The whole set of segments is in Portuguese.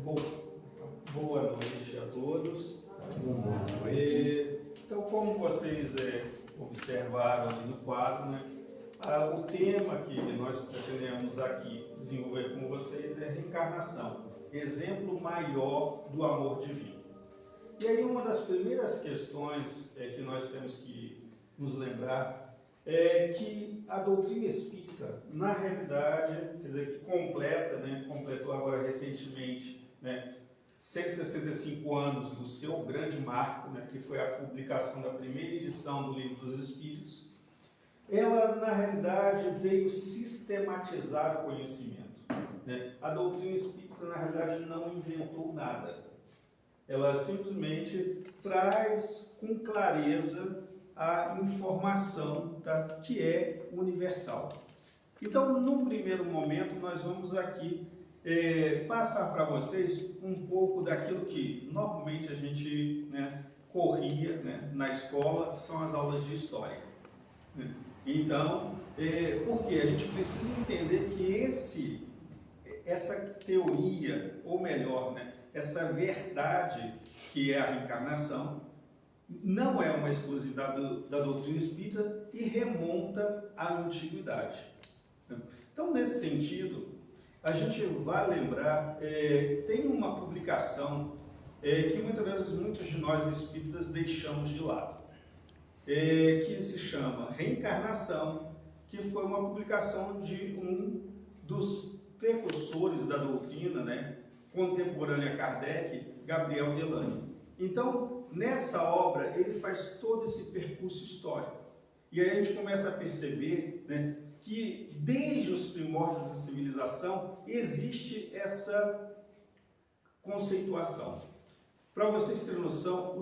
Boa noite a todos. Então, como vocês observaram ali no quadro, né, o tema que nós pretendemos aqui desenvolver com vocês é reencarnação, exemplo maior do amor divino. E aí uma das primeiras questões que nós temos que nos lembrar é que a doutrina espírita, na realidade, quer dizer, que completou agora recentemente, 165 anos do seu grande marco, que foi a publicação da primeira edição do Livro dos Espíritos, ela, na realidade, veio sistematizar o conhecimento. A doutrina espírita, na realidade, não inventou nada. Ela simplesmente traz com clareza a informação que é universal. Então, num primeiro momento, nós vamos aqui passar para vocês um pouco daquilo que normalmente a gente corria na escola, que são as aulas de história. Então, porque a gente precisa entender que essa teoria, ou melhor, essa verdade que é a reencarnação, não é uma exclusividade da doutrina espírita e remonta à antiguidade. Então, nesse sentido, a gente vai lembrar, tem uma publicação que muitas vezes muitos de nós espíritas deixamos de lado, que se chama Reencarnação, que foi uma publicação de um dos precursores da doutrina, contemporânea a Kardec, Gabriel Delany. Então, nessa obra, ele faz todo esse percurso histórico. E aí a gente começa a perceber que desde os primórdios da civilização existe essa conceituação. Para vocês terem noção,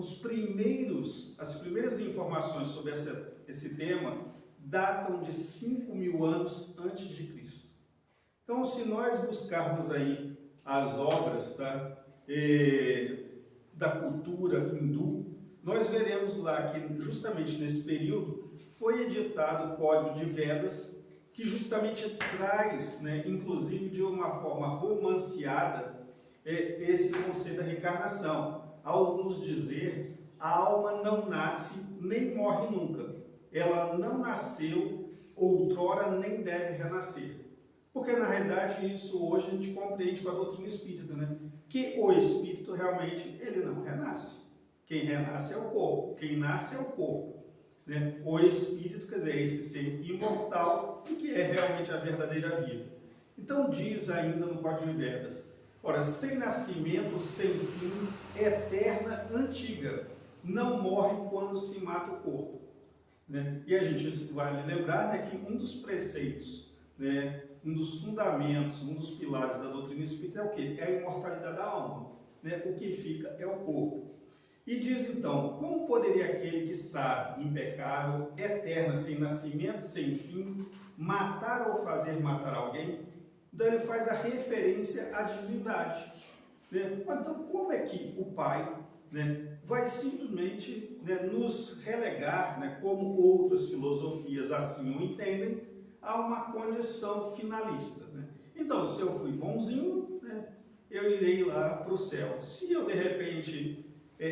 as primeiras informações sobre esse tema datam de 5.000 anos antes de Cristo. Então, se nós buscarmos aí as obras da cultura hindu, nós veremos lá que justamente nesse período foi editado o Código de Vedas, que justamente traz, inclusive de uma forma romanceada, esse conceito da reencarnação, ao nos dizer a alma não nasce nem morre nunca, ela não nasceu outrora nem deve renascer. Porque na realidade isso hoje a gente compreende com a doutrina espírita, que o espírito realmente ele não renasce. Quem renasce é o corpo, quem nasce é o corpo. O espírito, quer dizer, esse ser imortal e que é realmente a verdadeira vida. Então diz ainda no Código de Vedas: ora, sem nascimento, sem fim, eterna, antiga, não morre quando se mata o corpo. E a gente vai lembrar que um dos preceitos, um dos fundamentos, um dos pilares da doutrina espírita é o quê? É a imortalidade da alma. O que fica é o corpo. E diz então, como poderia aquele que sabe, impecável, eterna, sem nascimento, sem fim, matar ou fazer matar alguém? Então ele faz a referência à divindade. Então como é que o Pai vai simplesmente nos relegar, como outras filosofias assim o entendem, a uma condição finalista? Então, se eu fui bonzinho, eu irei lá para o céu. Se eu de repente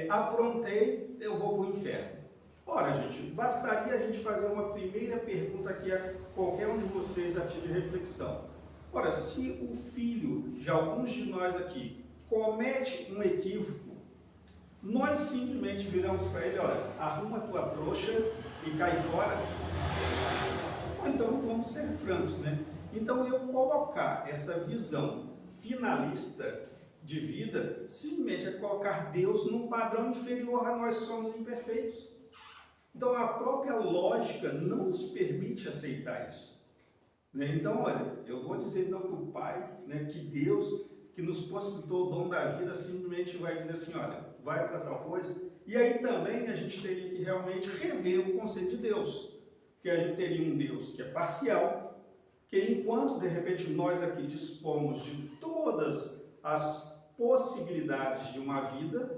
aprontei, eu vou para o inferno. Ora, gente, bastaria a gente fazer uma primeira pergunta aqui a qualquer um de vocês a título de reflexão. Ora, se o filho de alguns de nós aqui comete um equívoco, nós simplesmente viramos para ele: olha, arruma a tua trouxa e cai fora. Ou então vamos ser francos, Então eu colocar essa visão finalista de vida, simplesmente é colocar Deus num padrão inferior a nós que somos imperfeitos. Então a própria lógica não nos permite aceitar isso. Então, olha, eu vou dizer então que o Pai, que Deus, que nos possibilitou o dom da vida, simplesmente vai dizer assim: olha, vai para tal coisa. E aí também a gente teria que realmente rever o conceito de Deus. Porque a gente teria um Deus que é parcial, que enquanto de repente nós aqui dispomos de todas as possibilidades de uma vida,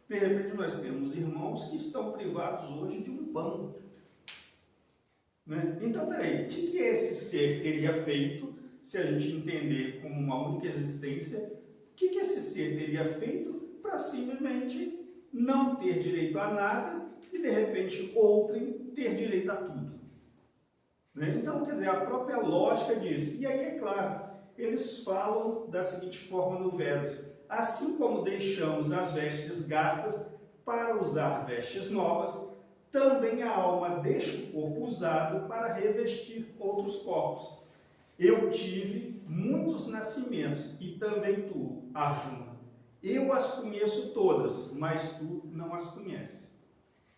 de repente nós temos irmãos que estão privados hoje de um pão. Então, peraí, o que esse ser teria feito se a gente entender como uma única existência que esse ser teria feito para simplesmente não ter direito a nada e, de repente, outrem ter direito a tudo? Né? Então, quer dizer, a própria lógica diz. E aí, é claro, eles falam da seguinte forma no Vedas: assim como deixamos as vestes gastas para usar vestes novas, também a alma deixa o corpo usado para revestir outros corpos. Eu tive muitos nascimentos e também tu, Arjuna. Eu as conheço todas, mas tu não as conheces.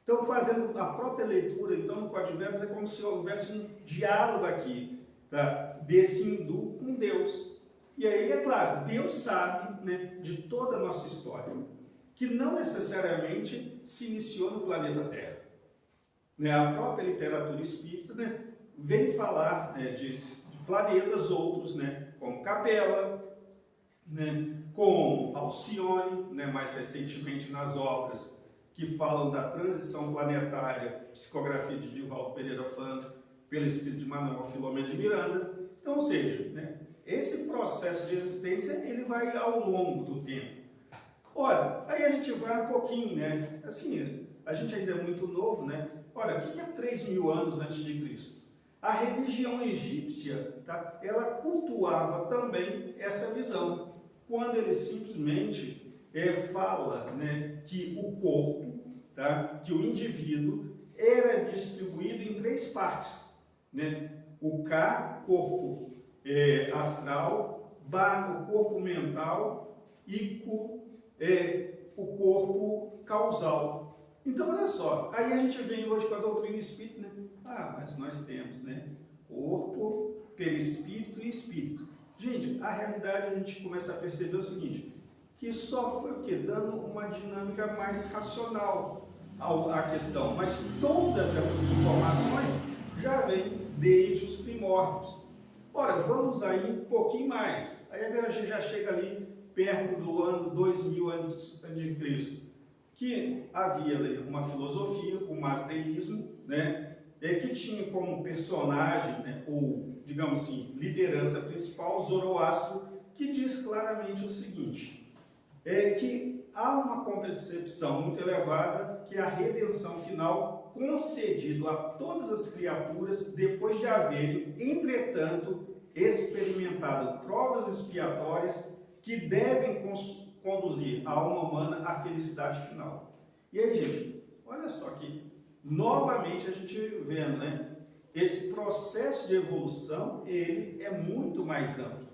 Então, fazendo a própria leitura, então, no Código de Vedas, é como se houvesse um diálogo aqui, tá, desse hindu com Deus. E aí, é claro, Deus sabe, né, de toda a nossa história, que não necessariamente se iniciou no planeta Terra. Né, a própria literatura espírita, né, vem falar, né, de planetas outros, né, como Capella, né, como Alcione, né, mais recentemente nas obras que falam da transição planetária, psicografia de Divaldo Pereira Franco, pelo espírito de Manuel Filomeno de Miranda. Então, ou seja, né, esse processo de existência ele vai ao longo do tempo. Ora, aí a gente vai um pouquinho, né, assim, a gente ainda é muito novo, né? Olha, o que é 3.000 anos antes de Cristo? A religião egípcia, tá, ela cultuava também essa visão, quando ele simplesmente fala, né, que o corpo, tá, que o indivíduo era distribuído em 3 partes, né? O Ka, corpo astral, Ba, o corpo mental, e Ku, o corpo causal. Então, olha só, aí a gente vem hoje com a doutrina espírita, né? Ah, mas nós temos, né, corpo, perispírito e espírito. Gente, a realidade a gente começa a perceber o seguinte, que só foi o quê? Dando uma dinâmica mais racional à questão. Mas todas essas informações já vêm desde os primórdios. Ora, vamos aí um pouquinho mais. Aí a gente já chega ali perto do ano 2000 a.C., que havia ali uma filosofia, o masdeísmo, né, que tinha como personagem, né, ou, digamos assim, liderança principal, Zoroastro, que diz claramente o seguinte, que há uma concepção muito elevada que a redenção final concedido a todas as criaturas depois de haverem, entretanto, experimentado provas expiatórias que devem conduzir a alma humana à felicidade final. E aí, gente, olha só que novamente a gente vendo, né? Esse processo de evolução, ele é muito mais amplo.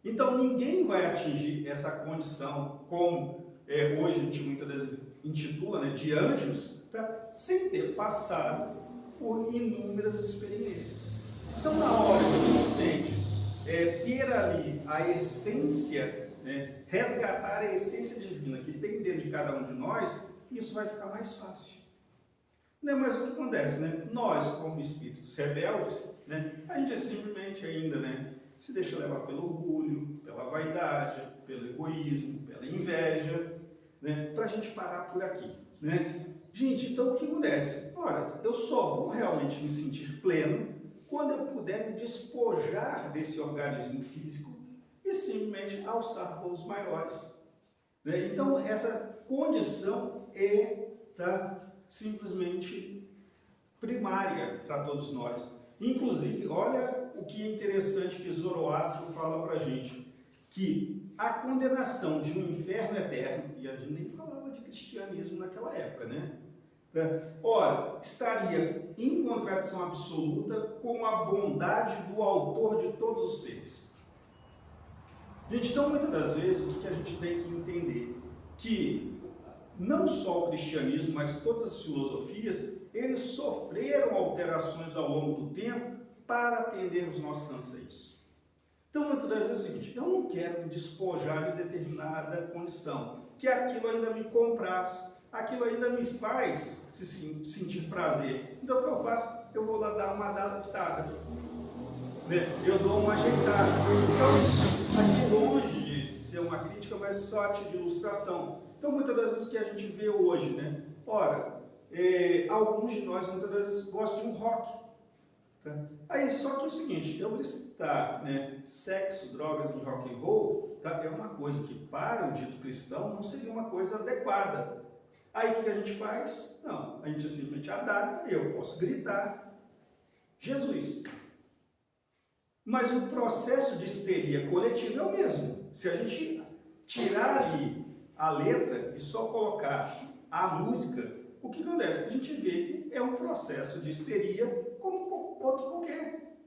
Então, ninguém vai atingir essa condição, como hoje a gente muitas vezes intitula, né, de anjos, tá? Sem ter passado por inúmeras experiências. Então, na hora que você entende, ter ali a essência, né, resgatar a essência divina que tem dentro de cada um de nós, isso vai ficar mais fácil. Né, mas o que acontece, né? Nós, como espíritos rebeldes, né, a gente simplesmente ainda, né, se deixa levar pelo orgulho, pela vaidade, pelo egoísmo, pela inveja, né, para a gente parar por aqui, né? Gente, então o que acontece? Ora, eu só vou realmente me sentir pleno quando eu puder me despojar desse organismo físico e simplesmente alçar voos maiores. Né? Então, essa condição simplesmente primária para todos nós. Inclusive, olha o que é interessante que Zoroastro fala para a gente, que a condenação de um inferno eterno, e a gente nem falava de cristianismo naquela época, né? Ora, estaria em contradição absoluta com a bondade do autor de todos os seres. Gente, então muitas das vezes o que a gente tem que entender? Que não só o cristianismo, mas todas as filosofias, eles sofreram alterações ao longo do tempo para atender os nossos anseios. Então muitas das vezes é o seguinte, eu não quero me despojar de determinada condição, que aquilo ainda me compraz, aquilo ainda me faz se sentir prazer. Então o que eu faço? Eu vou lá dar uma adaptada, né? Eu dou uma ajeitada. Então, aqui longe de ser uma crítica, mas só de ilustração. Então muitas das vezes o que a gente vê hoje, né? Ora, alguns de nós muitas vezes gostam de um rock. Tá? Aí, só que é o seguinte, eu citar, né, sexo, drogas e rock and roll, tá, é uma coisa que para o dito cristão não seria uma coisa adequada. Aí o que a gente faz? Não, a gente simplesmente adapta, eu posso gritar Jesus. Mas o processo de histeria coletiva é o mesmo. Se a gente tirar ali a letra e só colocar a música, o que acontece? A gente vê que é um processo de histeria como outro qualquer.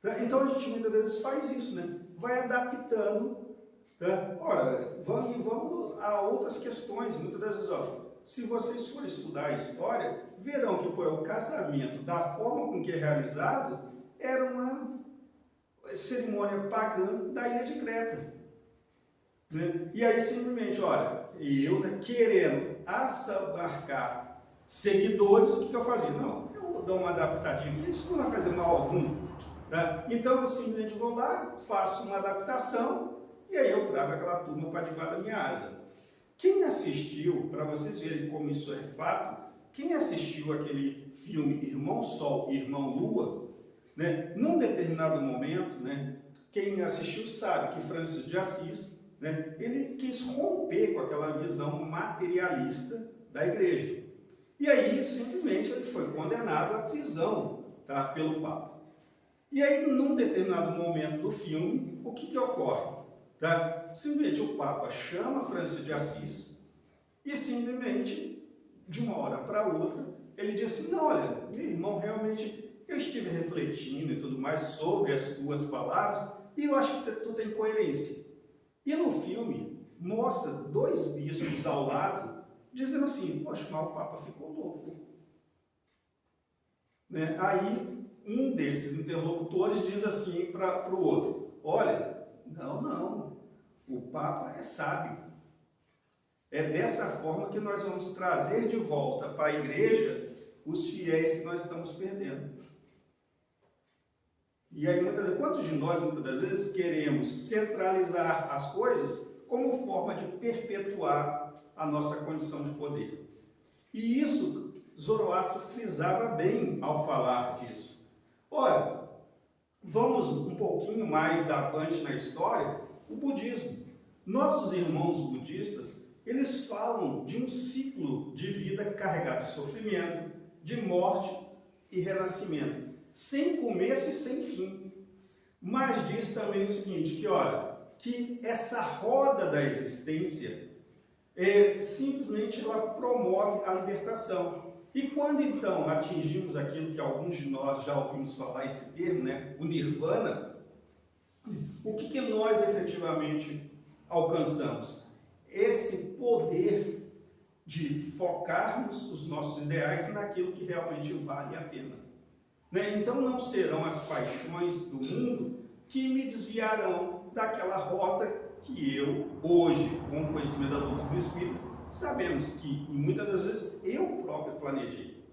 Tá? Então a gente muitas vezes faz isso, né? Vai adaptando. Tá? Ora, vamos a outras questões. Muitas vezes, se vocês forem estudar a história, verão que o casamento, da forma com que é realizado, era uma cerimônia pagã da ilha de Creta. Né? E aí simplesmente, eu, né, querendo assabarcar seguidores, o que eu fazia? Não, eu vou dar uma adaptadinha aqui, isso não vai fazer mal algum. Tá? Então eu simplesmente vou lá, faço uma adaptação e aí eu trago aquela turma para debaixo da minha asa. Quem assistiu, para vocês verem como isso é fato, quem assistiu aquele filme Irmão Sol e Irmão Lua, né, num determinado momento, né, quem assistiu sabe que Francisco de Assis, né, ele quis romper com aquela visão materialista da igreja. E aí, simplesmente, ele foi condenado à prisão, tá, pelo Papa. E aí, num determinado momento do filme, o que ocorre? Tá? Simplesmente o Papa chama Francisco de Assis e simplesmente, de uma hora para outra, ele diz assim, não, olha, meu irmão, realmente, eu estive refletindo e tudo mais sobre as tuas palavras e eu acho que tu tem coerência. E no filme, mostra dois bispos ao lado, dizendo assim, poxa, mas o Papa ficou louco. Né? Aí, um desses interlocutores diz assim para o outro, olha, não, o Papa é sábio. É dessa forma que nós vamos trazer de volta para a igreja os fiéis que nós estamos perdendo. E aí, quantos de nós, muitas das vezes, queremos centralizar as coisas como forma de perpetuar a nossa condição de poder? E isso, Zoroastro frisava bem ao falar disso. Ora, vamos um pouquinho mais avante na história, o budismo. Nossos irmãos budistas, eles falam de um ciclo de vida carregado de sofrimento, de morte e renascimento, sem começo e sem fim. Mas diz também o seguinte, que essa roda da existência, simplesmente ela promove a libertação. E quando então atingimos aquilo que alguns de nós já ouvimos falar, esse termo, né, o nirvana, o que nós efetivamente alcançamos? Esse poder de focarmos os nossos ideais naquilo que realmente vale a pena. Né? Então não serão as paixões do mundo que me desviarão daquela rota que eu, hoje, com o conhecimento da doutrina do Espírito, sabemos que muitas das vezes eu próprio planejei.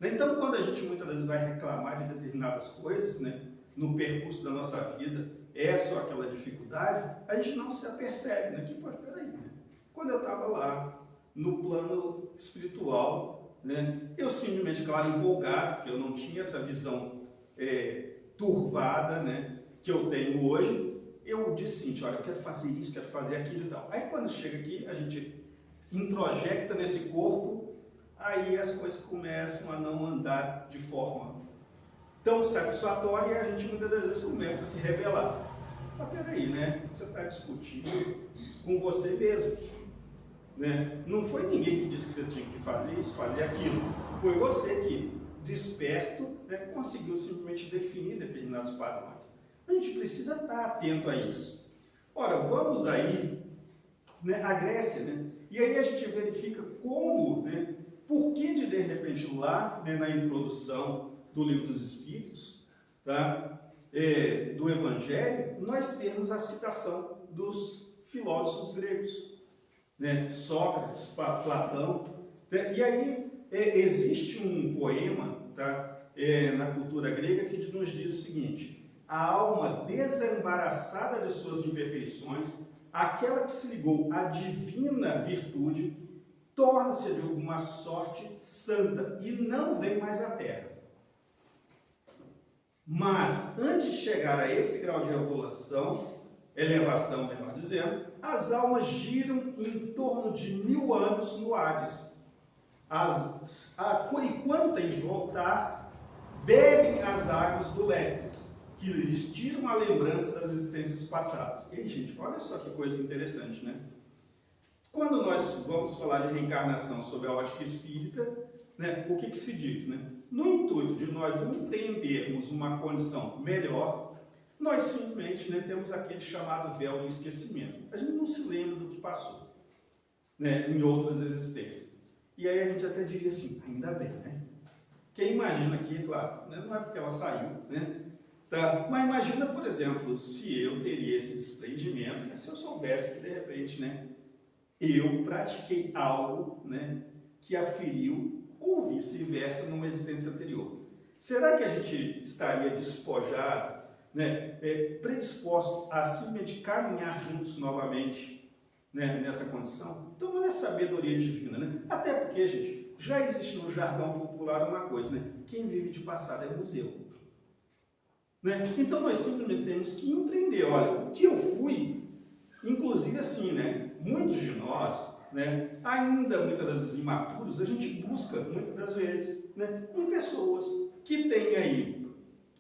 Então, quando a gente muitas vezes vai reclamar de determinadas coisas, né, no percurso da nossa vida, é só aquela dificuldade, a gente não se apercebe, né, que, peraí, né? Quando eu estava lá, no plano espiritual, né, eu simplesmente, claro, empolgado, porque eu não tinha essa visão turvada, né, que eu tenho hoje, eu disse assim, olha, eu quero fazer isso, quero fazer aquilo e tal. Aí quando chega aqui, a gente introjecta nesse corpo, aí as coisas começam a não andar de forma tão satisfatória e a gente muitas das vezes começa a se rebelar. Mas peraí, né? Você está discutindo com você mesmo. Né? Não foi ninguém que disse que você tinha que fazer isso, fazer aquilo. Foi você que, desperto, né, conseguiu simplesmente definir determinados padrões. A gente precisa estar atento a isso. Ora, vamos aí, né, à Grécia, né? E aí a gente verifica como, né, por que de repente lá, né, na introdução do Livro dos Espíritos, tá, do Evangelho, nós temos a citação dos filósofos gregos, né, Sócrates, Platão, né, e aí existe um poema, tá, na cultura grega que nos diz o seguinte: a alma desembaraçada de suas imperfeições, aquela que se ligou à divina virtude, torna-se de alguma sorte santa e não vem mais à terra. Mas, antes de chegar a esse grau de elevação, melhor dizendo, as almas giram em torno de 1000 anos no Hades. E quando tem de voltar, bebem as águas do Létis, que lhes tiram a lembrança das existências passadas. E aí, gente, olha só que coisa interessante, né? Quando nós vamos falar de reencarnação sob a ótica espírita, né, o que se diz? Né? No intuito de nós entendermos uma condição melhor, nós simplesmente, né, temos aquele chamado véu do esquecimento. A gente não se lembra do que passou, né, em outras existências. E aí a gente até diria assim, ainda bem, né? Quem imagina aqui, claro, né, não é porque ela saiu, né? Tá? Mas imagina, por exemplo, se eu teria esse desprendimento, né, se eu soubesse que de repente, né, eu pratiquei algo, né, que aferiu ou vice-versa numa existência anterior. Será que a gente estaria despojado, né, predisposto a simplesmente caminhar juntos novamente, né, nessa condição? Então, olha a sabedoria divina, né? Até porque, gente, já existe no jargão popular uma coisa, né? Quem vive de passado é museu. Né? Então, nós simplesmente temos que empreender. Olha, o que eu fui, inclusive assim, né? Muitos de nós, né, ainda muitas vezes imaturos, a gente busca, muitas das vezes, né, em pessoas que têm aí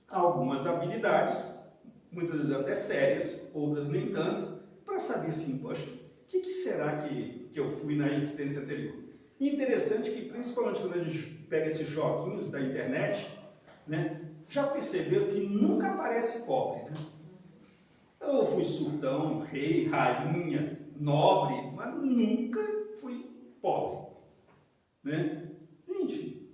algumas habilidades, muitas vezes até sérias, outras nem tanto, para saber assim, poxa, o que será que eu fui na existência anterior? E interessante que, principalmente quando a gente pega esses joguinhos da internet, né, já percebeu que nunca aparece pobre, né? Eu fui sultão, rei, rainha, nobre, mas nunca fui pobre, né? Gente,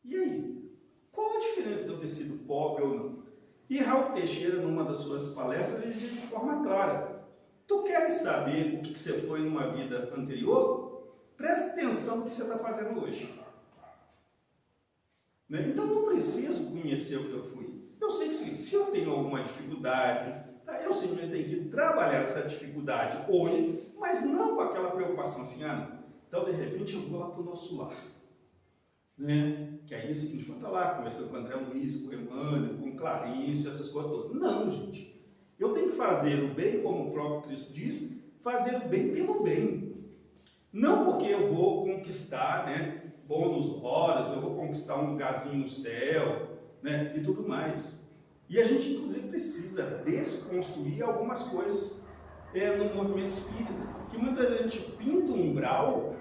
e aí? Qual a diferença de eu ter sido pobre ou não? E Raul Teixeira, numa das suas palestras, ele diz de forma clara: tu queres saber o que você foi numa vida anterior? Presta atenção no que você está fazendo hoje. Né? Então, eu não preciso conhecer o que eu fui. Eu sei que se eu tenho alguma dificuldade, eu simplesmente tenho que trabalhar essa dificuldade hoje, mas não com aquela preocupação assim, então de repente eu vou lá para o nosso lar. Né? Que é isso que a gente vai estar lá, conversando com o André Luiz, com o Emmanuel, com o Clarice, essas coisas todas. Não, gente. Eu tenho que fazer o bem, como o próprio Cristo diz, fazer o bem pelo bem. Não porque eu vou conquistar, né, bônus horas, eu vou conquistar um lugarzinho no céu, né, e tudo mais. E a gente, inclusive, precisa desconstruir algumas coisas no movimento espírita, que muita gente pinta um umbral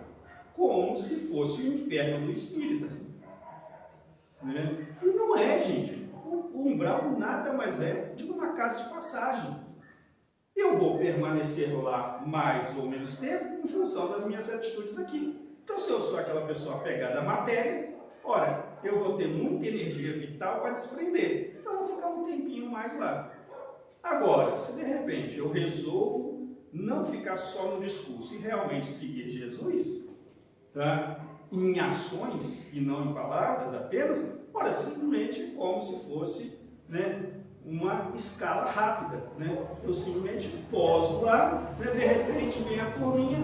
como se fosse o inferno do espírita. Né? E não é, gente. O umbral nada mais é de uma casa de passagem. Eu vou permanecer lá mais ou menos tempo em função das minhas atitudes aqui. Então, se eu sou aquela pessoa apegada à matéria, ora, eu vou ter muita energia vital para desprender. Então, eu vou ficar um tempinho mais lá. Agora, se de repente eu resolvo não ficar só no discurso e realmente seguir Jesus, tá? Em ações e não em palavras apenas, ora, simplesmente como se fosse, né, uma escala rápida, né? Eu simplesmente poso lá, né? De repente vem a turminha,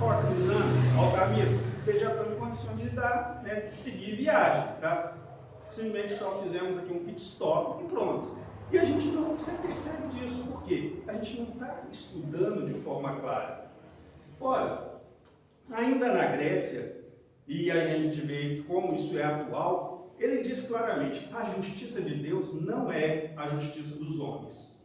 ó, Crisano, Altamiro, vocês já estão em condições de dar, né, seguir viagem, tá? Simplesmente só fizemos aqui um pit stop e pronto. E a gente não, você percebe disso, por quê? A gente não está estudando de forma clara. Ora, ainda na Grécia, e aí a gente vê como isso é atual, ele diz claramente, a justiça de Deus não é a justiça dos homens.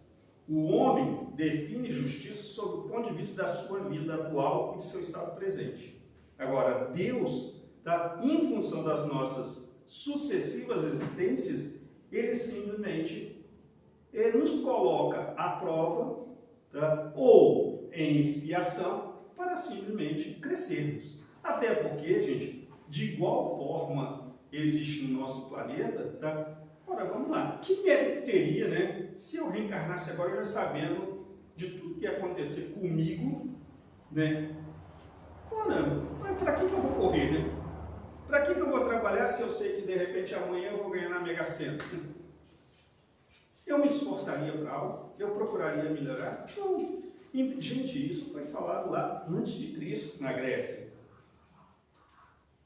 O homem define justiça sob o ponto de vista da sua vida atual e do seu estado presente. Agora, Deus, tá, em função das nossas sucessivas existências, ele simplesmente nos coloca à prova, tá, ou em expiação para simplesmente crescermos. Até porque, gente, de igual forma existe no nosso planeta, tá? Ora, vamos lá, que mérito teria, né, se eu reencarnasse agora já sabendo de tudo que ia acontecer comigo, né? Ora, mas para que eu vou correr, né? Para que eu vou trabalhar se eu sei que de repente amanhã eu vou ganhar na Mega Sena? Eu me esforçaria para algo? Eu procuraria melhorar? Não. Gente, isso foi falado lá antes de Cristo, na Grécia.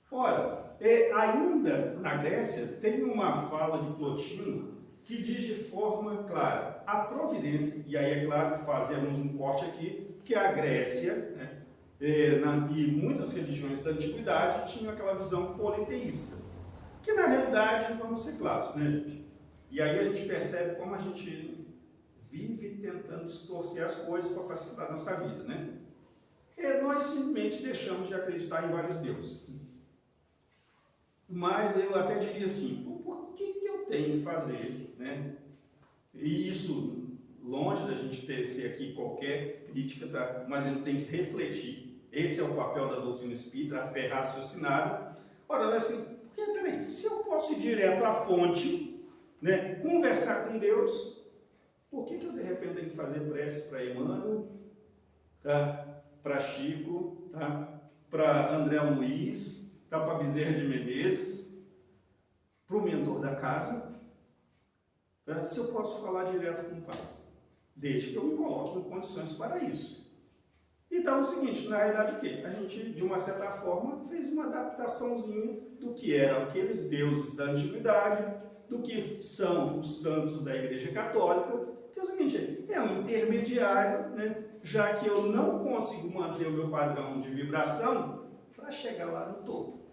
Ora, ainda na Grécia tem uma fala de Plotino que diz de forma clara a providência, e aí é claro, fazemos um corte aqui, porque a Grécia, né, e muitas religiões da antiguidade tinham aquela visão politeísta, que na realidade, vamos ser claros, né, gente? E aí a gente percebe como a gente vive tentando distorcer as coisas para facilitar a nossa vida, né? Nós simplesmente deixamos de acreditar em vários deuses. Mas eu até diria assim, por que eu tenho que fazer, né? E isso, longe da gente ser aqui qualquer crítica, tá? Mas a gente tem que refletir. Esse é o papel da doutrina espírita, a fé raciocinada. Ora, assim, porque, peraí, se eu posso ir direto à fonte, né, conversar com Deus, por que eu de repente tenho que fazer prece para Emmanuel, tá? Para Chico, tá? Para André Luiz, tá? Para Bezerra de Menezes, para o mentor da casa, tá? Se eu posso falar direto com o Pai, desde que eu me coloque em condições para isso. Então é o seguinte, na realidade o quê? A gente, de uma certa forma, fez uma adaptaçãozinha do que eram aqueles deuses da antiguidade, do que são os santos da Igreja Católica, que é o seguinte, é um intermediário, né? Já que eu não consigo manter o meu padrão de vibração para chegar lá no topo.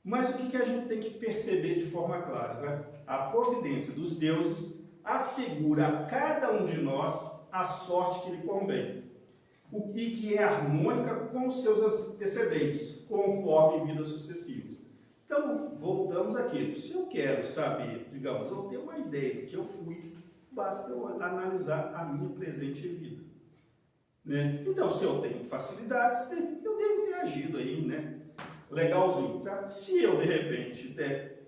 Mas o que a gente tem que perceber de forma clara? Né? A providência dos deuses assegura a cada um de nós a sorte que lhe convém, o que é harmônica com os seus antecedentes, conforme vidas sucessivas. Então, voltamos àquilo. Se eu quero saber, digamos, eu tenho uma ideia do que eu fui, basta eu analisar a minha presente vida. Né? Então, se eu tenho facilidades, eu devo ter agido aí, né? Legalzinho, tá? Se eu, de repente,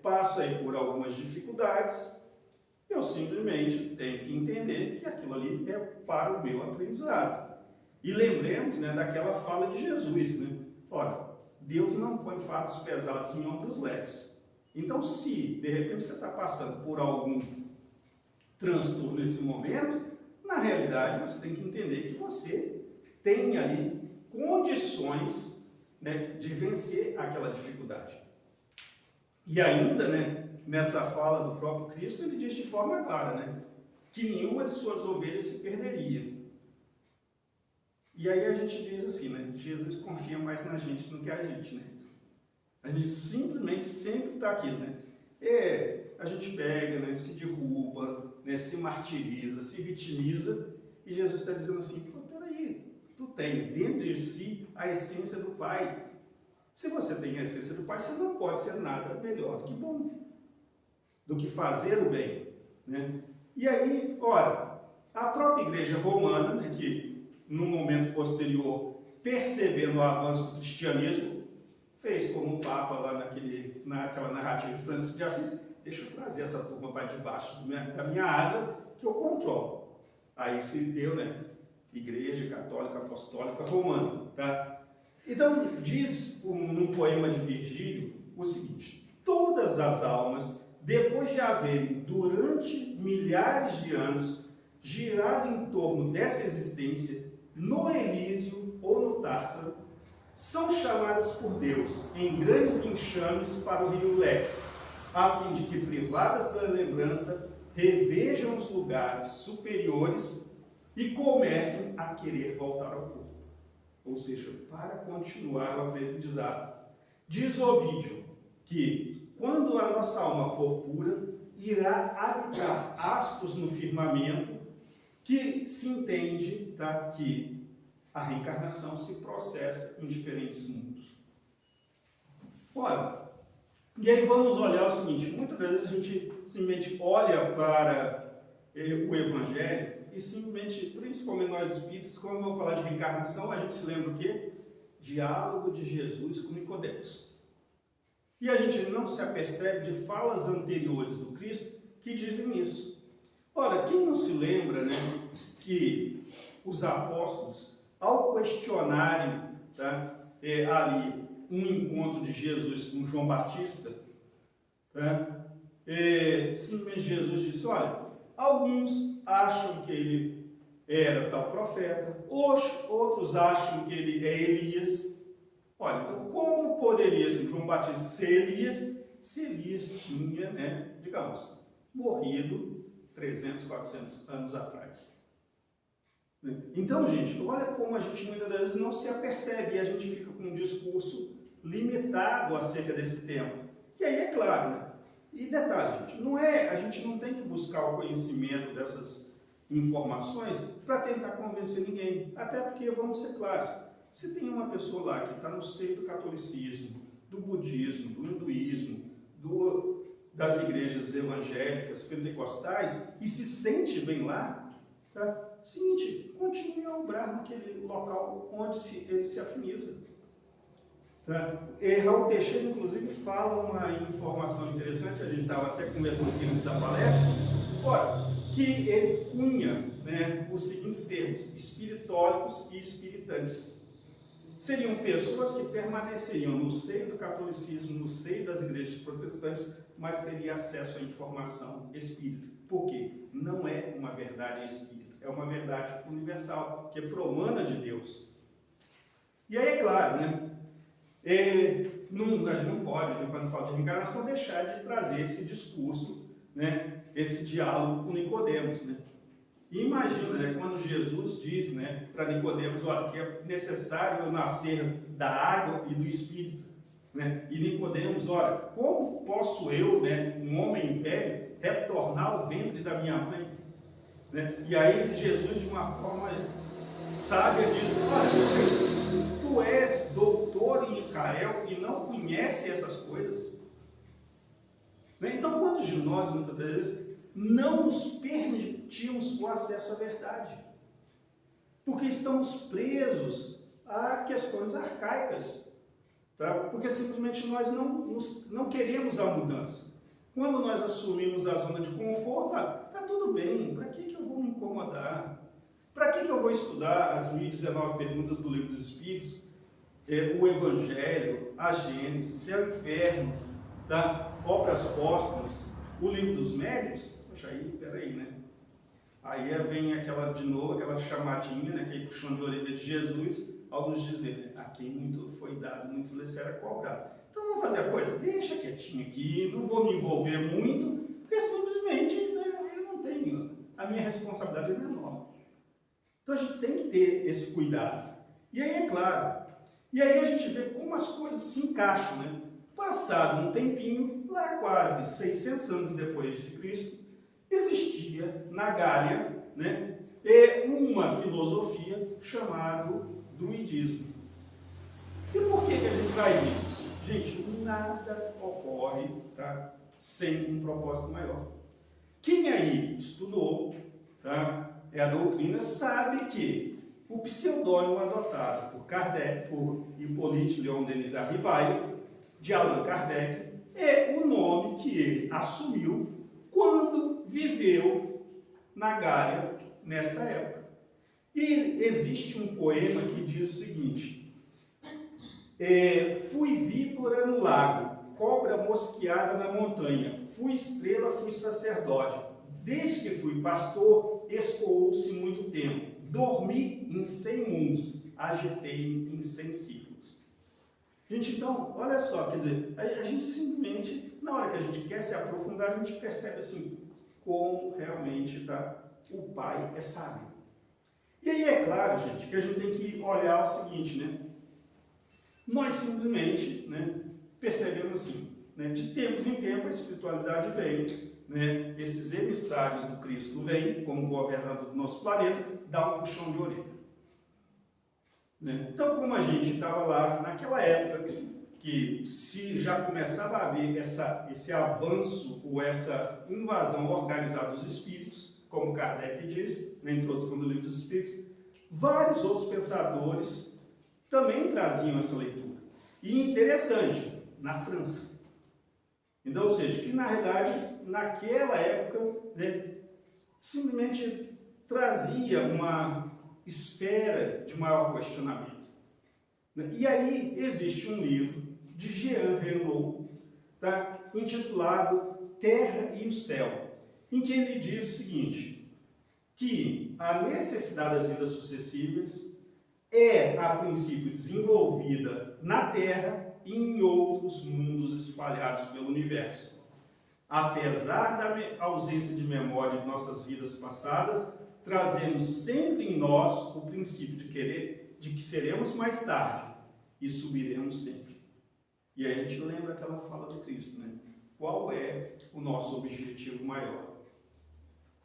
passo aí por algumas dificuldades, eu simplesmente tenho que entender que aquilo ali é para o meu aprendizado. E lembremos, né, daquela fala de Jesus, né? Ora, Deus não põe fardos pesados em ombros leves. Então, se, de repente, você está passando por algum transtorno nesse momento, na realidade, você tem que entender que você tem ali condições, né, de vencer aquela dificuldade. E ainda, né, nessa fala do próprio Cristo, ele diz de forma clara, né, que nenhuma de suas ovelhas se perderia. E aí a gente diz assim, né, Jesus confia mais na gente do que a gente, né? A gente simplesmente sempre está aqui, né? A gente pega, né, se derruba, né, se martiriza, se vitimiza, e Jesus está dizendo assim, peraí, tu tem dentro de si a essência do Pai. Se você tem a essência do Pai, você não pode ser nada melhor do que bom, do que fazer o bem, né? E aí, ora, a própria igreja romana, né, que no momento posterior, percebendo o avanço do cristianismo, fez como o Papa lá naquela narrativa de Francisco de Assis, deixa eu trazer essa turma para debaixo da minha asa, que eu controlo. Aí se deu, né? Igreja Católica Apostólica Romana, tá? Então, diz num poema de Virgílio o seguinte, todas as almas, depois de haverem, durante milhares de anos, girado em torno dessa existência, no Elísio ou no Tártaro, são chamadas por Deus em grandes enxames para o rio Lex, a fim de que, privadas da lembrança, revejam os lugares superiores e comecem a querer voltar ao corpo. Ou seja, para continuar o aprendizado. Diz Ovídio que, quando a nossa alma for pura, irá habitar astros no firmamento, que se entende, tá, que a reencarnação se processa em diferentes mundos. Ora, e aí vamos olhar o seguinte, muitas vezes a gente simplesmente olha para o Evangelho e simplesmente, principalmente nós espíritas, quando vamos falar de reencarnação, a gente se lembra o quê? Diálogo de Jesus com Nicodemos. E a gente não se apercebe de falas anteriores do Cristo que dizem isso. Ora, quem não se lembra, né, que os apóstolos, ao questionarem, tá, ali um encontro de Jesus com João Batista, tá, simplesmente Jesus disse, olha, alguns acham que ele era tal profeta, outros acham que ele é Elias. Olha, então como poderia João Batista ser Elias, se Elias tinha, né, digamos, morrido 300, 400 anos atrás. Então, gente, olha como a gente muitas vezes não se apercebe e a gente fica com um discurso limitado acerca desse tema. E aí é claro, né? E detalhe, gente, a gente não tem que buscar o conhecimento dessas informações para tentar convencer ninguém. Até porque, vamos ser claros, se tem uma pessoa lá que está no seio do catolicismo, do budismo, do hinduísmo, das igrejas evangélicas, pentecostais, e se sente bem lá, tá? Seguinte, continue a obrar naquele local onde ele se afiniza. Tá? Raul Teixeira, inclusive, fala uma informação interessante, a gente estava até conversando aqui antes da palestra, que ele cunha, né, os seguintes termos: espiritólicos e espiritantes. Seriam pessoas que permaneceriam no seio do catolicismo, no seio das igrejas protestantes, mas teriam acesso à informação espírita. Por quê? Não é uma verdade espírita, é uma verdade universal, que promana de Deus. E aí, é claro, né? A gente não pode, né, quando fala de reencarnação, deixar de trazer esse discurso, né, esse diálogo com Nicodemos, né? E imagina, né, quando Jesus diz, né, para Nicodemos, olha, que é necessário eu nascer da água e do Espírito, né? E Nicodemos, olha, como posso eu, né, um homem velho, retornar ao ventre da minha mãe? Né? E aí Jesus, de uma forma sábia, diz: olha, tu és doutor em Israel e não conhece essas coisas? Né? Então, quantos de nós, muitas vezes, não nos permitimos o acesso à verdade? Porque estamos presos a questões arcaicas, tá? Porque simplesmente nós não queremos a mudança. Quando nós assumimos a zona de conforto, tá tudo bem, para que eu vou me incomodar? Para que eu vou estudar as 1019 perguntas do Livro dos Espíritos, o Evangelho, a Gênesis, Céu e Inferno, tá? Obras póstumas, o Livro dos Médiuns? Poxa, peraí, né? Aí vem de novo aquela chamadinha, né, aquele puxão de orelha de Jesus, ao nos dizer, né, a quem muito foi dado, muito lhe será cobrado. Então vamos fazer a coisa, deixa quietinho aqui, não vou me envolver muito, porque simplesmente, né, eu não tenho, a minha responsabilidade é menor. Então a gente tem que ter esse cuidado. E aí é claro, e aí a gente vê como as coisas se encaixam, né? Passado um tempinho, lá quase 600 anos depois de Cristo, existia na Gália, né, uma filosofia chamada druidismo. E por que a gente traz isso? Gente, nada ocorre, tá, sem um propósito maior. Quem aí estudou, tá, a doutrina, sabe que o pseudônimo adotado por Kardec, por Hippolyte Léon Denis Arrivai, de Allan Kardec, é o nome que ele assumiu quando viveu na Gália nesta época. E existe um poema que diz o seguinte: fui víbora no lago, cobra mosqueada na montanha, fui estrela, fui sacerdote, desde que fui pastor, escoou-se muito tempo, dormi em 100 mundos, agitei-me em 100 ciclos. Gente, então, olha só, quer dizer, a gente simplesmente, na hora que a gente quer se aprofundar, a gente percebe assim, como realmente o Pai é sábio. E aí é claro, gente, que a gente tem que olhar o seguinte, né? Nós simplesmente, né, percebemos assim, né, de tempos em tempos a espiritualidade vem, né, esses emissários do Cristo vêm, como governador do nosso planeta, dá um puxão de orelha. Né? Então, como a gente estava lá naquela época, que se já começava a haver esse avanço ou essa invasão organizada dos espíritos, como Kardec diz na introdução do Livro dos Espíritos, vários outros pensadores também traziam essa leitura. E interessante, na França. Então, ou seja, que na realidade, naquela época, né, simplesmente trazia uma esfera de maior questionamento. E aí existe um livro de Jean Renaud, tá, intitulado Terra e o Céu, em que ele diz o seguinte, que a necessidade das vidas sucessivas é, a princípio, desenvolvida na Terra e em outros mundos espalhados pelo universo. Apesar da ausência de memória de nossas vidas passadas, trazemos sempre em nós o princípio de que seremos mais tarde e subiremos sempre. E aí a gente lembra aquela fala do Cristo, né? Qual é o nosso objetivo maior?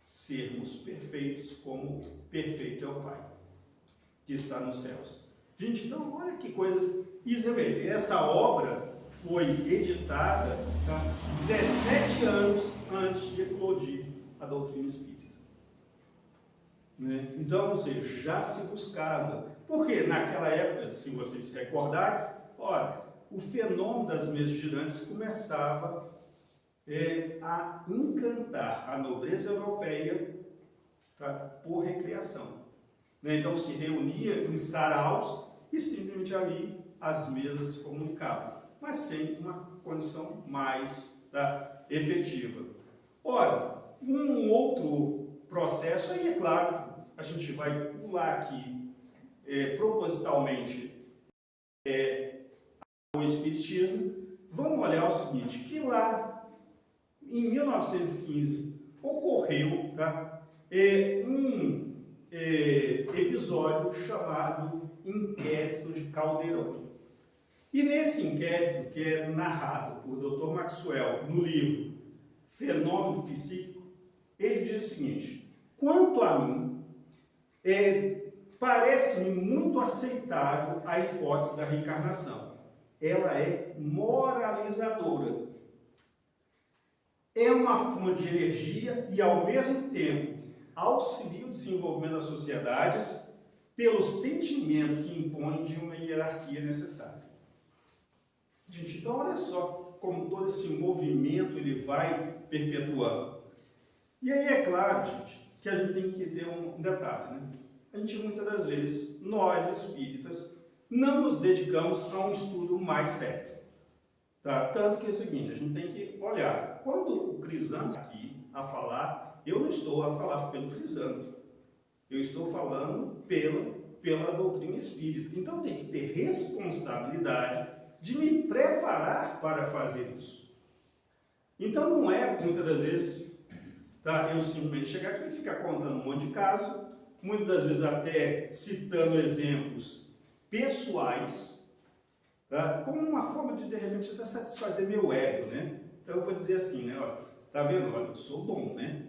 Sermos perfeitos como perfeito é o Pai, que está nos céus. Gente, então olha que coisa. Isso, essa obra foi editada 17 anos antes de eclodir a doutrina espírita. Né? Então, ou seja, já se buscava. Porque naquela época, se vocês se recordarem, olha, o fenômeno das mesas girantes começava a encantar a nobreza europeia, tá, por recreação. Né? Então se reunia em saraus e simplesmente ali as mesas se comunicavam, mas sem uma condição mais, tá, efetiva. Ora, um outro processo, aí é claro, a gente vai pular aqui propositalmente o Espiritismo. Vamos olhar o seguinte, que lá em 1915 ocorreu, tá, um episódio chamado Inquérito de Caldeirão. E nesse inquérito, que é narrado por Dr. Maxwell no livro Fenômeno Psíquico, ele diz o seguinte: quanto a mim, parece-me muito aceitável a hipótese da reencarnação. Ela é moralizadora. É uma fonte de energia e, ao mesmo tempo, auxilia o desenvolvimento das sociedades pelo sentimento que impõe de uma hierarquia necessária. Gente, então olha só como todo esse movimento ele vai perpetuando. E aí é claro, gente, que a gente tem que ter um detalhe, né? A gente muitas das vezes, nós espíritas, não nos dedicamos a um estudo mais sério. Tá? Tanto que é o seguinte, a gente tem que olhar, quando o Crisanto está aqui a falar, eu não estou a falar pelo Crisanto, eu estou falando pela doutrina espírita. Então tem que ter responsabilidade de me preparar para fazer isso. Então não é, muitas das vezes, tá, eu simplesmente chegar aqui e ficar contando um monte de casos, muitas das vezes até citando exemplos pessoais, tá? Como uma forma de repente, até satisfazer meu ego, né? Então eu vou dizer assim, né? Ó, tá vendo? Olha, eu sou bom, né?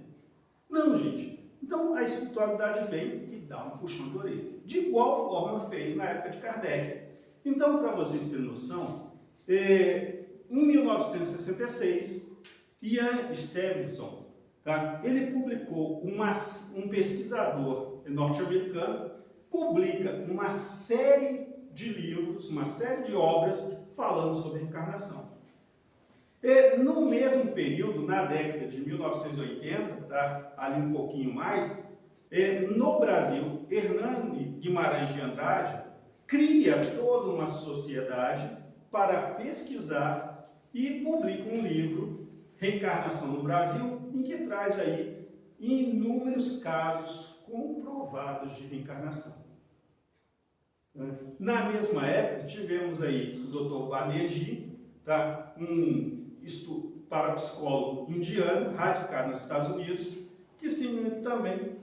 Não, gente. Então a espiritualidade vem e dá um puxão de orelha. De igual forma fez na época de Kardec. Então, para vocês terem noção, em 1966, Ian Stevenson, tá? Ele publicou, um pesquisador norte-americano, publica uma série de livros, uma série de obras falando sobre reencarnação. No mesmo período, na década de 1980, tá? Ali um pouquinho mais, no Brasil, Hernani Guimarães de Andrade cria toda uma sociedade para pesquisar e publica um livro, Reencarnação no Brasil, em que traz aí inúmeros casos comprovados de reencarnação. Na mesma época, tivemos aí o Dr. Banerjee, tá? Um parapsicólogo indiano, radicado nos Estados Unidos, que simplesmente também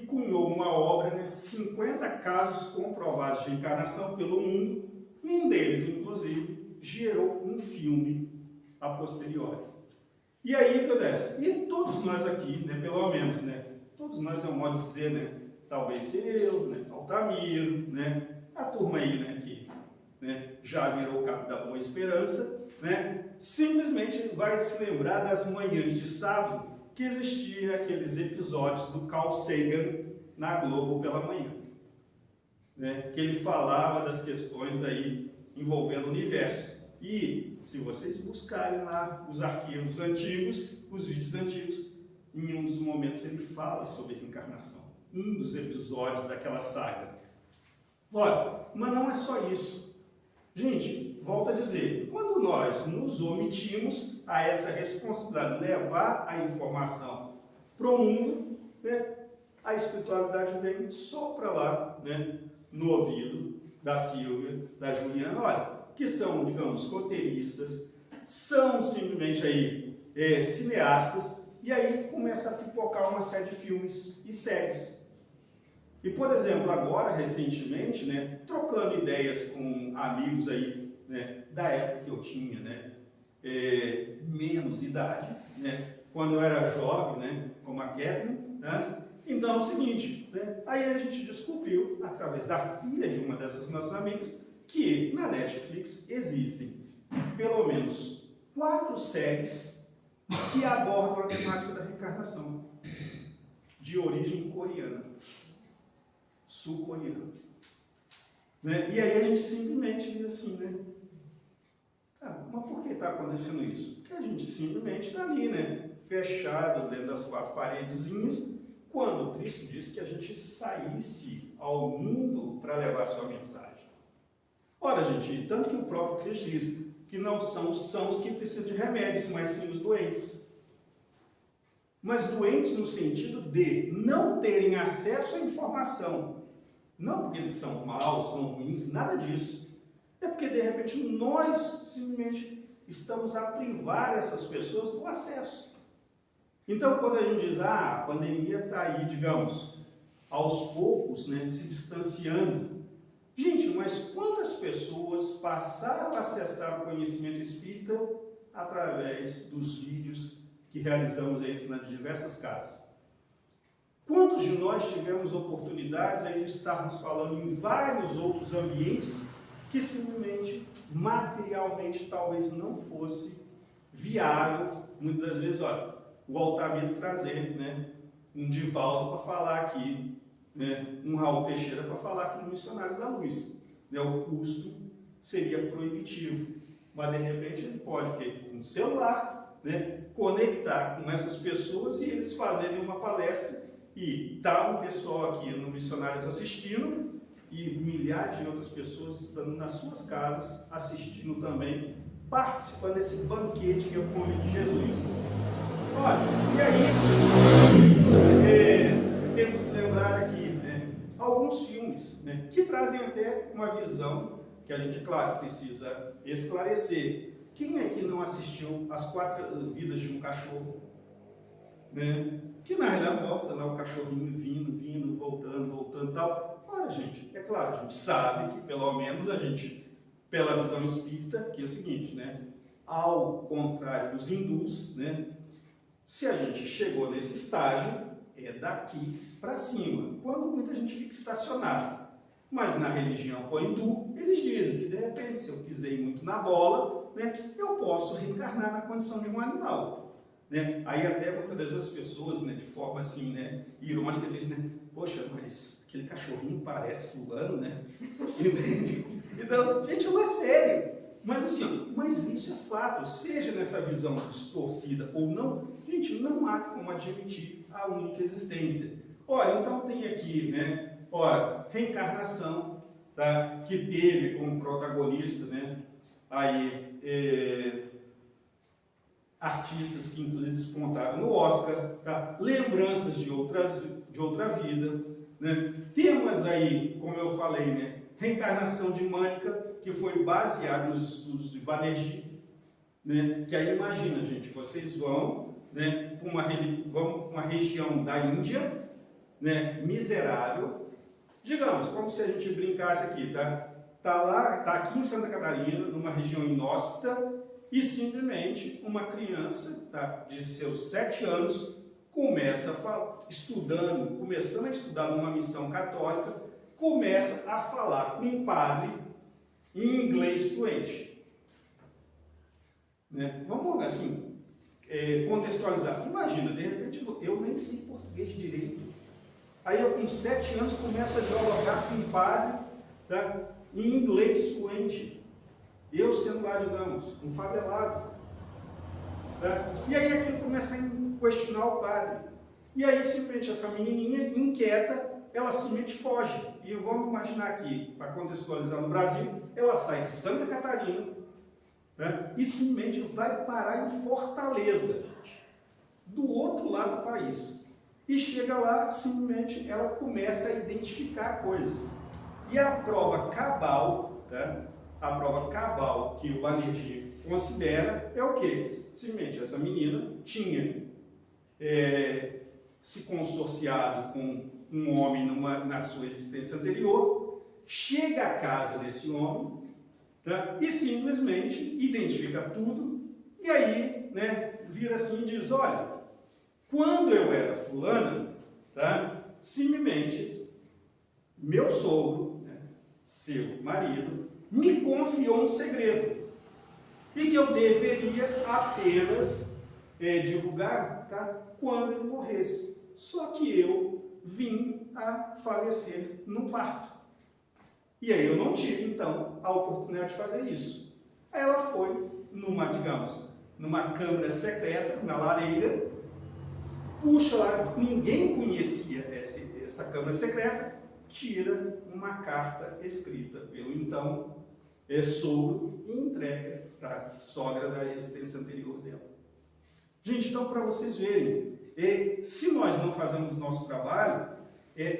cunhou uma obra, né, 50 casos comprovados de reencarnação pelo mundo. Um deles, inclusive, gerou um filme a posteriori. E aí, o que acontece? E todos nós aqui, né, pelo menos, né, todos nós é um modo de dizer, né, talvez eu, né, Altamiro, né, a turma aí, né, que, né, já virou o cabo da Boa Esperança, né, simplesmente vai se lembrar das manhãs de sábado que existia aqueles episódios do Carl Sagan na Globo pela manhã, né, que ele falava das questões aí envolvendo o universo. E se vocês buscarem lá os arquivos antigos, os vídeos antigos, em um dos momentos ele fala sobre reencarnação, um dos episódios daquela saga. Olha, mas não é só isso. Gente, volto a dizer, quando nós nos omitimos a essa responsabilidade de levar a informação para o mundo, né, a espiritualidade vem só para lá, né, no ouvido da Silvia, da Juliana, olha, que são, digamos, roteiristas, são simplesmente aí cineastas, e aí começa a pipocar uma série de filmes e séries. E, por exemplo, agora, recentemente, né, trocando ideias com amigos aí, né, da época que eu tinha, né, menos idade, né, quando eu era jovem, né, como a Catherine, né, então é o seguinte, né, aí a gente descobriu, através da filha de uma dessas nossas amigas, que na Netflix existem pelo menos 4 séries que abordam a temática da reencarnação, de origem coreana, sul-coreana. Né? E aí a gente simplesmente diz assim, né? Mas por que está acontecendo isso? Porque a gente simplesmente está ali, né? Fechado dentro das 4 paredezinhas, quando Cristo disse que a gente saísse ao mundo para levar a sua mensagem. Ora, gente, tanto que o próprio Cristo diz que não são os sãos que precisam de remédios, mas sim os doentes. Mas doentes no sentido de não terem acesso à informação. Não porque eles são maus, são ruins, nada disso. É porque, de repente, nós simplesmente estamos a privar essas pessoas do acesso. Então, quando a gente diz, a pandemia está aí, digamos, aos poucos, né, se distanciando. Gente, mas quantas pessoas passaram a acessar o conhecimento espírita através dos vídeos que realizamos aí nas diversas casas? Quantos de nós tivemos oportunidades aí de estarmos falando em vários outros ambientes que simplesmente, materialmente, talvez não fosse viável, muitas das vezes, olha, o Altamiro trazer, né, um Divaldo para falar aqui, né, um Raul Teixeira para falar aqui no Missionários da Luz. Né, o custo seria proibitivo, mas de repente ele pode, com o celular, né, conectar com essas pessoas e eles fazerem uma palestra e tá um pessoal aqui no Missionários assistindo e milhares de outras pessoas estando nas suas casas assistindo também, participando desse banquete que é o convite de Jesus. Olha, e aí temos que lembrar aqui, né, alguns filmes, né, que trazem até uma visão que a gente, claro, precisa esclarecer. Quem é que não assistiu As 4 Vidas de um Cachorro? Né? Que na realidade mostra lá o cachorrinho vindo, voltando e tal. Ora, gente, é claro, a gente sabe que pelo menos a gente, pela visão espírita, que é o seguinte, né? Ao contrário dos hindus, né? Se a gente chegou nesse estágio, é daqui para cima, quando muita gente fica estacionada. Mas na religião hindu, eles dizem que de repente, se eu pisei muito na bola, né, eu posso reencarnar na condição de um animal. Né? Aí até muitas vezes as pessoas, né, de forma assim, né, irônica, dizem, né, poxa, mas aquele cachorrinho parece fulano, né? Entende? Então, gente, não é sério. Mas assim, mas isso é fato, seja nessa visão distorcida ou não, gente, não há como admitir a única existência. Olha, então tem aqui, né, olha, reencarnação, tá, que teve como protagonista, né, aí, artistas que inclusive despontaram no Oscar, tá, lembranças de outra vida, né, temas aí, como eu falei, né, reencarnação de Mânica, que foi baseado nos estudos de Banerjee, né, que aí imagina, gente, vocês vão, né, para uma região da Índia, né, miserável, digamos, como se a gente brincasse aqui, tá aqui em Santa Catarina, numa região inóspita, e simplesmente uma criança, tá, de seus 7 anos começando a estudar numa missão católica, começa a falar com um padre em inglês fluente. Né? Vamos assim, contextualizar. Imagina, de repente, eu nem sei português direito. Aí eu com 7 anos começo a dialogar com um padre, tá, em inglês fluente. Eu sendo lá, digamos, um favelado. Tá? E aí aquilo começa a questionar o padre. E aí simplesmente essa menininha inquieta, ela simplesmente foge. E vamos imaginar aqui, para contextualizar no Brasil, ela sai de Santa Catarina, né, e simplesmente vai parar em Fortaleza, do outro lado do país. E chega lá, simplesmente ela começa a identificar coisas. E a prova cabal, tá? a prova cabal que o Banerjee considera é o quê? Simplesmente essa menina tinha se consorciado com um homem na sua existência anterior, chega à casa desse homem, tá? E simplesmente identifica tudo, e aí, né, vira assim e diz, olha, quando eu era fulana, tá, simplesmente meu sogro, né, seu marido, me confiou um segredo, e que eu deveria apenas divulgar, tá, quando ele morresse. Só que eu vim a falecer no parto. E aí eu não tive, então, a oportunidade de fazer isso. Aí ela foi numa câmara secreta, na lareira, puxa lá, ninguém conhecia essa câmara secreta, tira uma carta escrita pelo então sogro e entrega para a sogra da existência anterior dela. Gente, então para vocês verem, se nós não fazemos nosso trabalho,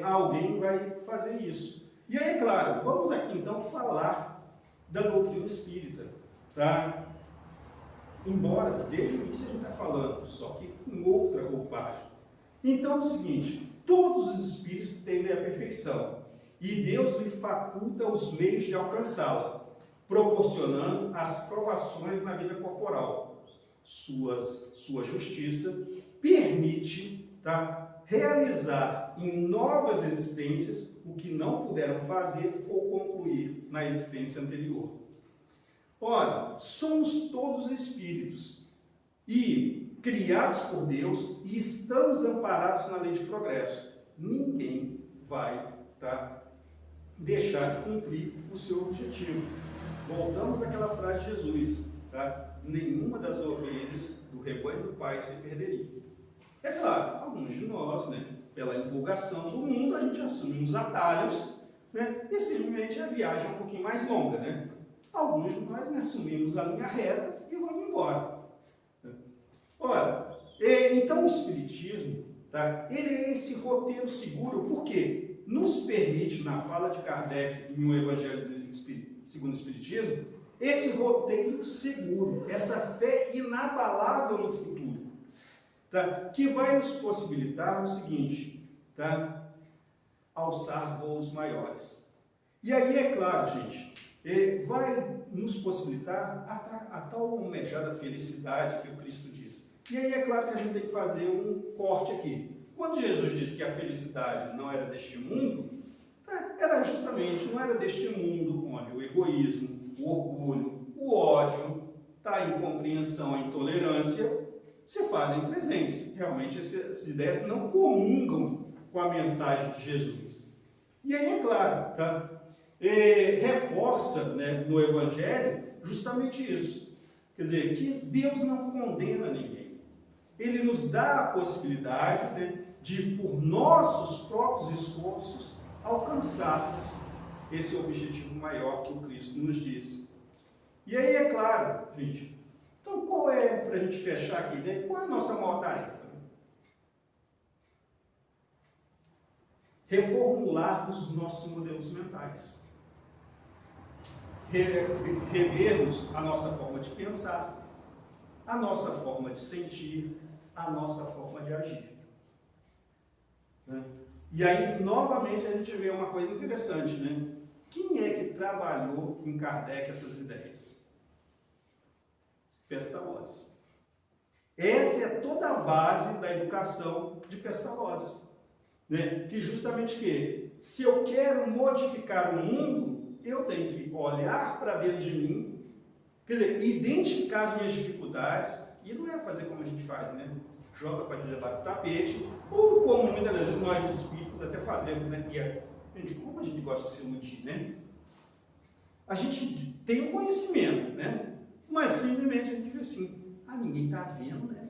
alguém vai fazer isso. E aí, é claro, vamos aqui então falar da doutrina espírita, tá? Embora desde o início a gente está falando, só que com outra roupagem. Então é o seguinte, todos os espíritos tendem à perfeição, e Deus lhe faculta os meios de alcançá-la, proporcionando as provações na vida corporal. Sua justiça permite, tá, realizar em novas existências o que não puderam fazer ou concluir na existência anterior. Ora, somos todos espíritos e criados por Deus e estamos amparados na lei de progresso. Ninguém vai, tá, deixar de cumprir o seu objetivo. Voltamos àquela frase de Jesus, tá? Nenhuma das ovelhas do rebanho do Pai se perderia. É claro, alguns de nós, né, pela empolgação do mundo, a gente assume uns atalhos, né, e simplesmente a viagem é um pouquinho mais longa, né? Alguns de nós, né, assumimos a linha reta e vamos embora. Ora, então o Espiritismo, tá, ele é esse roteiro seguro, porque nos permite, na fala de Kardec em um Evangelho segundo o Espiritismo, esse roteiro seguro, essa fé inabalável no futuro, tá, que vai nos possibilitar o seguinte, tá, alçar voos maiores. E aí, é claro, gente, vai nos possibilitar a tal almejada felicidade que o Cristo diz. E aí é claro que a gente tem que fazer um corte aqui. Quando Jesus disse que a felicidade não era deste mundo, era justamente, não era deste mundo onde o egoísmo, o orgulho, o ódio, a incompreensão, a intolerância se fazem presentes. Realmente essas ideias não comungam com a mensagem de Jesus. E aí é claro, tá? Reforça, né, no Evangelho justamente isso. Quer dizer, que Deus não condena ninguém. Ele nos dá a possibilidade, né, de, por nossos próprios esforços, alcançarmos esse objetivo maior que o Cristo nos disse. E aí é claro, gente, então qual é, para a gente fechar aqui, né, qual é a nossa maior tarefa? Reformularmos os nossos modelos mentais. Revermos a nossa forma de pensar, a nossa forma de sentir, a nossa forma de agir. Né? E aí, novamente, a gente vê uma coisa interessante, né? Quem é que trabalhou em Kardec essas ideias? Pestalozzi. Essa é toda a base da educação de Pestalozzi. Né? Que justamente que, se eu quero modificar o mundo, eu tenho que olhar para dentro de mim, quer dizer, identificar as minhas dificuldades, e não é fazer como a gente faz, né? Joga para debaixo do tapete, ou como muitas das vezes nós espíritas até fazemos, né? E gente, como a gente gosta de se iludir, né? A gente tem o conhecimento, né? Mas simplesmente a gente vê assim, ninguém está vendo, né?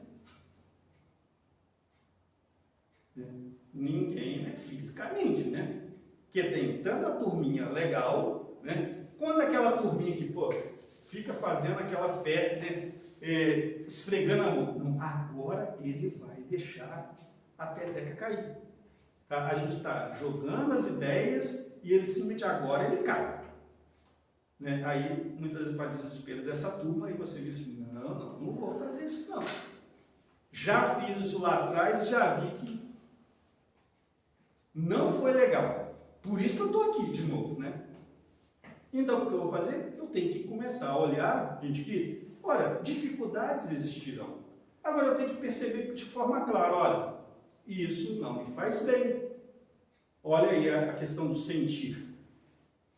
Ninguém, né? Fisicamente, né? Que tem tanta turminha legal, né? Quando aquela turminha que, pô, fica fazendo aquela festa, né? Esfregando a mão. Não, agora ele vai deixar a peteca cair. Tá? A gente está jogando as ideias e ele simplesmente agora ele cai. né? Aí, muitas vezes, para desespero dessa turma, aí você diz assim, não vou fazer isso não. Já fiz isso lá atrás e já vi que não foi legal. Por isso que eu estou aqui de novo, né? Então, o que eu vou fazer? Eu tenho que começar a olhar, gente, que, olha, dificuldades existirão. Agora, eu tenho que perceber de forma clara, olha, isso não me faz bem. Olha aí a questão do sentir.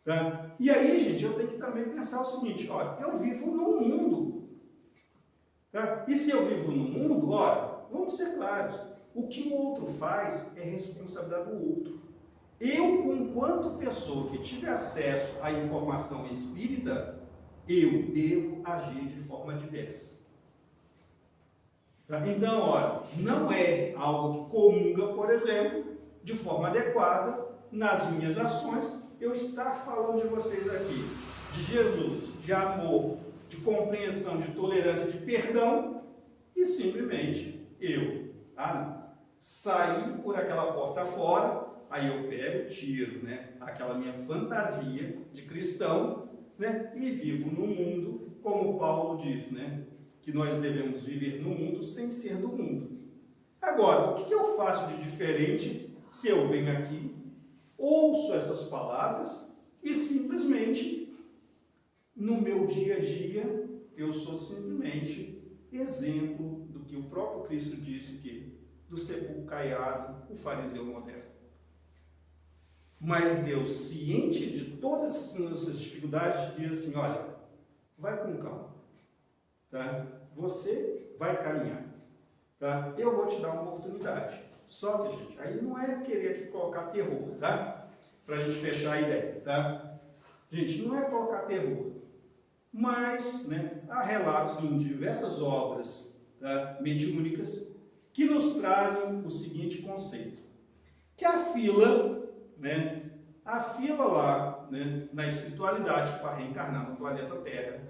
Tá? E aí, gente, eu tenho que também pensar o seguinte, olha, eu vivo num mundo. Tá? E se eu vivo no mundo, olha, vamos ser claros, o que o outro faz é responsabilidade do outro. Eu, enquanto pessoa que tive acesso à informação espírita, eu devo agir de forma diversa. Tá? Então, olha, não é algo que comunga, por exemplo, de forma adequada, nas minhas ações, eu estar falando de vocês aqui, de Jesus, de amor, de compreensão, de tolerância, de perdão, e simplesmente eu, sair por aquela porta fora, aí eu pego, tiro, né, aquela minha fantasia de cristão, né, e vivo no mundo, como Paulo diz, né, que nós devemos viver no mundo sem ser do mundo. Agora, o que eu faço de diferente se eu venho aqui, ouço essas palavras e simplesmente, no meu dia a dia, eu sou simplesmente exemplo do que o próprio Cristo disse, que do sepulcro caiado, o fariseu moderno. Mas Deus, ciente de todas essas dificuldades, diz assim, olha, vai com calma, tá? Você vai caminhar, tá? Eu vou te dar uma oportunidade. Só que, gente, aí não é querer aqui colocar terror, tá? Pra gente fechar a ideia, tá? Gente, não é colocar terror, mas, né, há relatos em diversas obras, tá, mediúnicas que nos trazem o seguinte conceito, que a fila, né, a fila lá, né, na espiritualidade para reencarnar no planeta Terra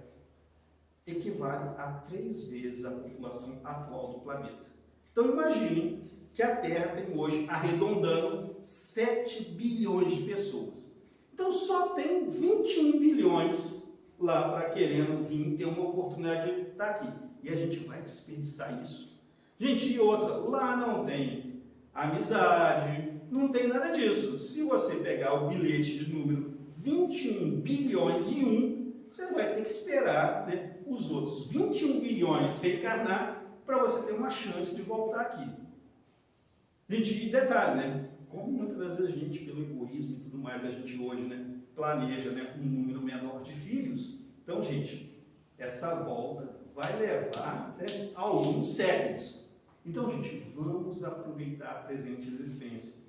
equivale a 3 vezes a população atual do planeta. Então imaginem que a Terra tem hoje, arredondando, 7 bilhões de pessoas. Então só tem 21 bilhões lá para querendo vir ter uma oportunidade de estar aqui. E a gente vai desperdiçar isso. Gente, e outra, lá não tem amizade, não tem nada disso. Se você pegar o bilhete de número 21 bilhões e 1, você vai ter que esperar, né, os outros 21 bilhões reencarnar para você ter uma chance de voltar aqui. Gente, e detalhe, né? Como muitas vezes a gente, pelo egoísmo e tudo mais, a gente hoje, né, planeja, né, um número menor de filhos. Então, gente, essa volta vai levar, né, alguns séculos. Então, gente, vamos aproveitar a presente existência.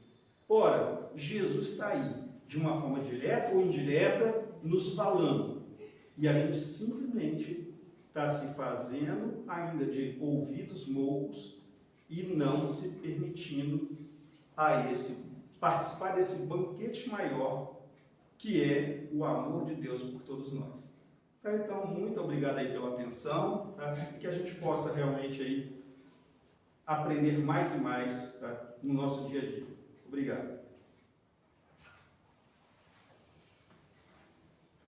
Ora, Jesus está aí, de uma forma direta ou indireta, nos falando. E a gente simplesmente está se fazendo ainda de ouvidos moucos e não se permitindo participar desse banquete maior, que é o amor de Deus por todos nós. Então, muito obrigado aí pela atenção, tá? E que a gente possa realmente aí aprender mais e mais, tá, no nosso dia a dia. Obrigado.